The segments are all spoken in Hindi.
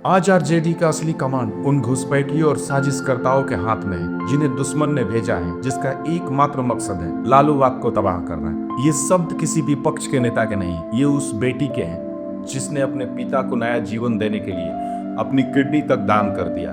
आज आरजेडी का असली कमांड उन घुसपैठियों और साजिशकर्ताओं के हाथ में है जिन्हें दुश्मन ने भेजा है, जिसका एकमात्र मकसद है लालूवाद को तबाह करना है। ये शब्द किसी भी पक्ष के नेता के नहीं, ये उस बेटी के हैं जिसने अपने पिता को नया जीवन देने के लिए अपनी किडनी तक दान कर दिया।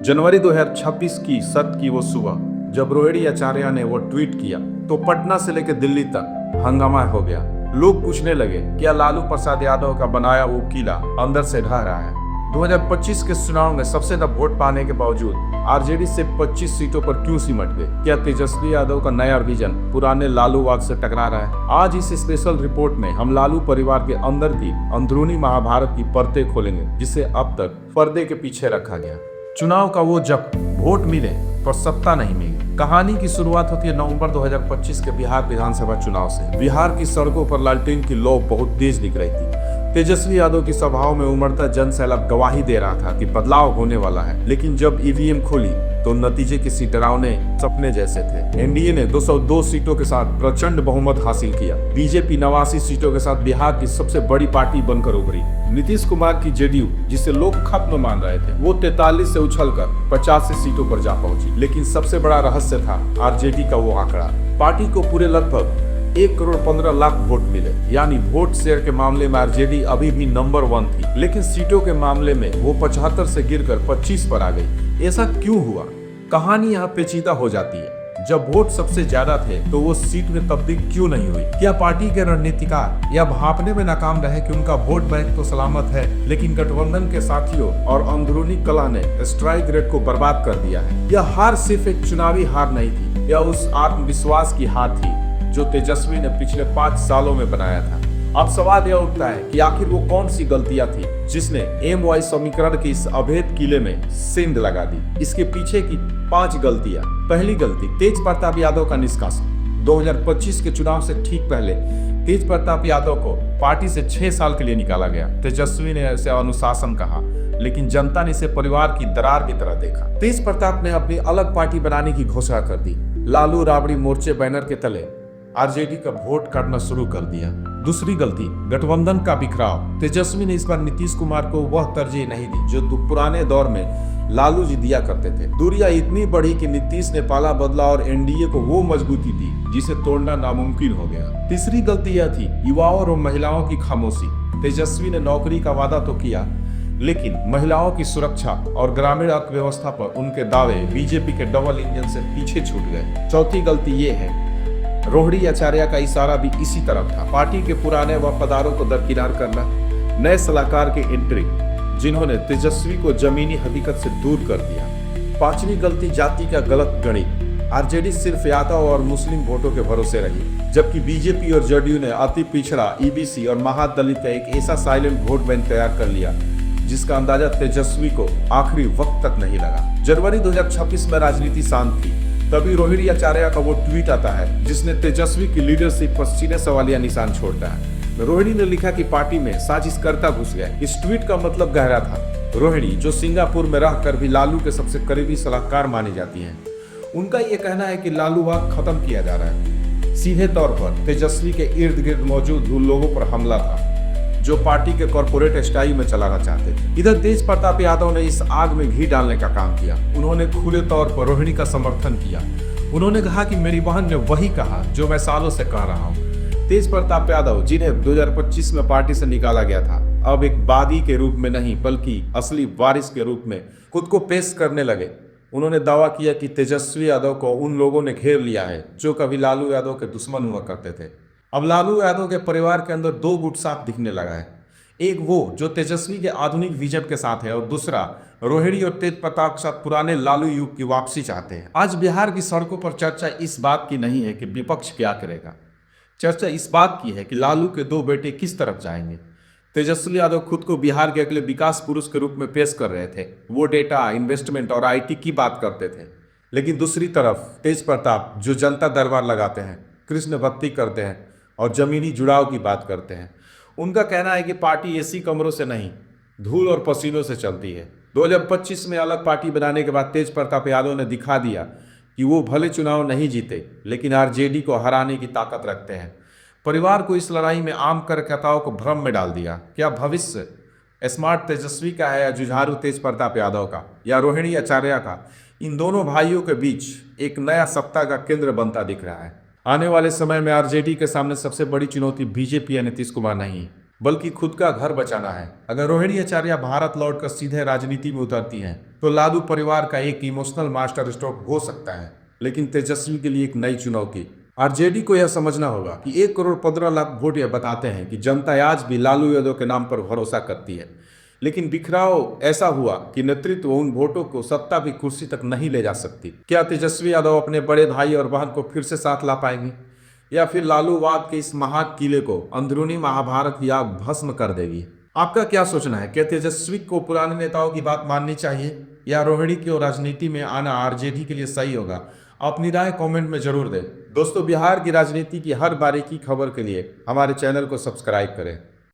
जनवरी 2026 की सत्र की वो सुबह जब रोहिणी आचार्य ने वो ट्वीट किया तो पटना से लेकर दिल्ली तक हंगामा हो गया। लोग पूछने लगे, क्या लालू प्रसाद यादव का बनाया वो किला अंदर से ढह रहा है? 2025 के चुनाव में सबसे ज्यादा वोट पाने के बावजूद आरजेडी से 25 सीटों पर क्यों सिमट गए? क्या तेजस्वी यादव का नया विजन पुराने लालूवाद से टकरा रहा है? आज इस स्पेशल रिपोर्ट में हम लालू परिवार के अंदर की अंदरूनी महाभारत की परतें खोलेंगे, जिसे अब तक पर्दे के पीछे रखा गया। चुनाव का वो जब वोट मिले पर सत्ता नहीं मिली। कहानी की शुरुआत होती है नवंबर 2025 के बिहार विधानसभा चुनाव से। बिहार की सड़कों पर लालटेन की लौ बहुत तेज दिख रही थी। तेजस्वी यादव की सभाओं में उमड़ता जनसैलाब गवाही दे रहा था कि बदलाव होने वाला है, लेकिन जब ईवीएम खोली तो नतीजे किसी डरावने सपने जैसे थे। एनडीए ने 202 सीटों के साथ प्रचंड बहुमत हासिल किया। बीजेपी 89 सीटों के साथ बिहार की सबसे बड़ी पार्टी बनकर उभरी। नीतीश कुमार की जेडीयू, जिसे लोग खत्म मान रहे थे, वो 43 से उछलकर 85 सीटों पर जा पहुंची। लेकिन सबसे बड़ा रहस्य था आरजेडी का वो आंकड़ा। पार्टी को पूरे लगभग 1,15,00,000 वोट मिले, यानी वोट शेयर के मामले में आरजेडी अभी भी नंबर 1 थी, लेकिन सीटों के मामले में वो 75 से गिरकर 25 पर आ गई। ऐसा क्यों हुआ? कहानी यहाँ पेचीदा हो जाती है। जब वोट सबसे ज्यादा थे तो वो सीट में तब्दील क्यों नहीं हुई? क्या पार्टी के रणनीतिकार या भापने में नाकाम रहे कि उनका वोट बैंक तो सलामत है, लेकिन गठबंधन के साथियों और अंदरूनी कला ने स्ट्राइक रेट को बर्बाद कर दिया है? यह हार सिर्फ एक चुनावी हार नहीं थी, यह उस आत्मविश्वास की हार थी जो तेजस्वी ने पिछले 5 सालों में बनाया था। अब सवाल यह उठता है कि आखिर वो कौन सी गलतियां थी जिसने MY समीकरण के इस अभेद किले में सेंध लगा दी? इसके पीछे की 5 गलतियां। पहली गलती, तेज प्रताप यादव का निष्कासन। 2025 के चुनाव से ठीक पहले तेज प्रताप यादव को पार्टी से 6 साल के लिए निकाला गया। तेजस्वी ने इसे अनुशासन कहा, लेकिन जनता ने इसे परिवार की दरार की तरह देखा। तेज प्रताप ने अपनी अलग पार्टी बनाने की घोषणा कर दी। लालू राबड़ी मोर्चे बैनर के तले आरजेडी का वोट काटना शुरू कर दिया। दूसरी गलती, गठबंधन का बिखराव। तेजस्वी ने इस बार नीतीश कुमार को वह तरजीह नहीं दी जो पुराने दौर में लालू जी दिया करते थे। दूरियां इतनी बढ़ी कि नीतीश ने पाला बदला और एनडीए को वो मजबूती दी जिसे तोड़ना नामुमकिन हो गया। तीसरी गलती यह थी, युवाओं और महिलाओं की खामोशी। तेजस्वी ने नौकरी का वादा तो किया, लेकिन महिलाओं की सुरक्षा और ग्रामीण अर्थव्यवस्था पर उनके दावे बीजेपी के डबल इंजन से पीछे छूट गए। चौथी गलती ये है, रोहिणी आचार्य का इशारा भी इसी तरफ था। पार्टी के पुराने वफादारों को दरकिनार करना, नए सलाहकार की एंट्री जिन्होंने तेजस्वी को जमीनी हकीकत से दूर कर दिया। पांचवी गलती, जाति का गलत गणित। आरजेडी सिर्फ यादव और मुस्लिम वोटों के भरोसे रही, जबकि बीजेपी और जेडीयू ने अति पिछड़ा, ईबीसी और महादलित का एक ऐसा साइलेंट वोट बैंक तैयार कर लिया जिसका अंदाजा तेजस्वी को आखिरी वक्त तक नहीं लगा। जनवरी 2026 में राजनीति शांत थी। तभी रोहिणी आचार्य का वो ट्वीट आता है जिसने तेजस्वी की लीडरशिप पर सीधे सवालिया निशान छोड़ता है। रोहिणी ने लिखा कि पार्टी में साजिशकर्ता घुस गए। इस ट्वीट का मतलब गहरा था। रोहिणी, जो सिंगापुर में रहकर भी लालू के सबसे करीबी सलाहकार मानी जाती हैं, उनका ये कहना है कि लालूवाद खत्म किया जा रहा है। सीधे तौर पर तेजस्वी के इर्द गिर्द मौजूद उन लोगों पर हमला था जो पार्टी के कॉर्पोरेट स्टाइल में चलाना चाहते थे। इधर तेज प्रताप यादव ने इस आग में घी डालने का काम किया। उन्होंने खुले तौर पर रोहिणी का समर्थन किया। उन्होंने कहा कि मेरी बहन ने वही कहा जो मैं सालों से कह रहा हूँ। तेज प्रताप यादव, जिन्हें 2025 में पार्टी से निकाला गया था, अब एक बागी के रूप में नहीं बल्कि असली वारिस के रूप में खुद को पेश करने लगे। उन्होंने दावा किया कि तेजस्वी यादव को उन लोगों ने घेर लिया है जो कभी लालू यादव के दुश्मन हुआ करते थे। अब लालू यादव के परिवार के अंदर 2 गुट साफ दिखने लगा है। एक वो जो तेजस्वी के आधुनिक विजन के साथ है, और दूसरा रोहिणी और तेज प्रताप के साथ पुराने लालू युग की वापसी चाहते हैं। आज बिहार की सड़कों पर चर्चा इस बात की नहीं है कि विपक्ष क्या करेगा। चर्चा इस बात की है कि लालू के 2 बेटे किस तरफ जाएंगे। तेजस्वी यादव खुद को बिहार के अगले विकास पुरुष के रूप में पेश कर रहे थे। वो डेटा, इन्वेस्टमेंट और आईटी की बात करते थे। लेकिन दूसरी तरफ तेज प्रताप, जो जनता दरबार लगाते हैं, कृष्ण भक्ति करते हैं और जमीनी जुड़ाव की बात करते हैं, उनका कहना है कि पार्टी एसी कमरों से नहीं, धूल और पसीनों से चलती है। 2025 में अलग पार्टी बनाने के बाद तेज प्रताप यादव ने दिखा दिया कि वो भले चुनाव नहीं जीते, लेकिन आरजेडी को हराने की ताकत रखते हैं। परिवार को इस लड़ाई में आम कार्यकर्ताओं को भ्रम में डाल दिया। क्या भविष्य स्मार्ट तेजस्वी का है या जुझारू तेज प्रताप यादव का या रोहिणी आचार्य का, इन दोनों भाइयों के बीच एक नया सत्ता का केंद्र बनता दिख रहा है। आने वाले समय में आरजेडी के सामने सबसे बड़ी चुनौती बीजेपी या नीतीश कुमार नहीं, बल्कि खुद का घर बचाना है। अगर रोहिणी आचार्य भारत लौटकर सीधे राजनीति में उतरती हैं, तो लालू परिवार का एक इमोशनल मास्टर स्ट्रोक हो सकता है, लेकिन तेजस्वी के लिए एक नई चुनौती। आरजेडी को यह समझना होगा कि 1,15,00,000 वोट यह बताते हैं कि जनता आज भी लालू यादव के नाम पर भरोसा करती है, लेकिन बिखराव ऐसा हुआ कि नेतृत्व उन वोटों को सत्ता की कुर्सी तक नहीं ले जा सकती। क्या तेजस्वी यादव अपने बड़े भाई और बहन को फिर से साथ ला पाएंगे, या फिर लालूवाद के इस महान किले को अंदरूनी महाभारत की आग भस्म कर देगी? आपका क्या सोचना है? क्या तेजस्वी को पुराने नेताओं की बात माननी चाहिए, या रोहिणी की राजनीति में आना आरजेडी के लिए सही होगा? अपनी राय कमेंट में जरूर दें। दोस्तों, बिहार की राजनीति की हर बारीकी खबर के लिए हमारे चैनल को सब्सक्राइब करें।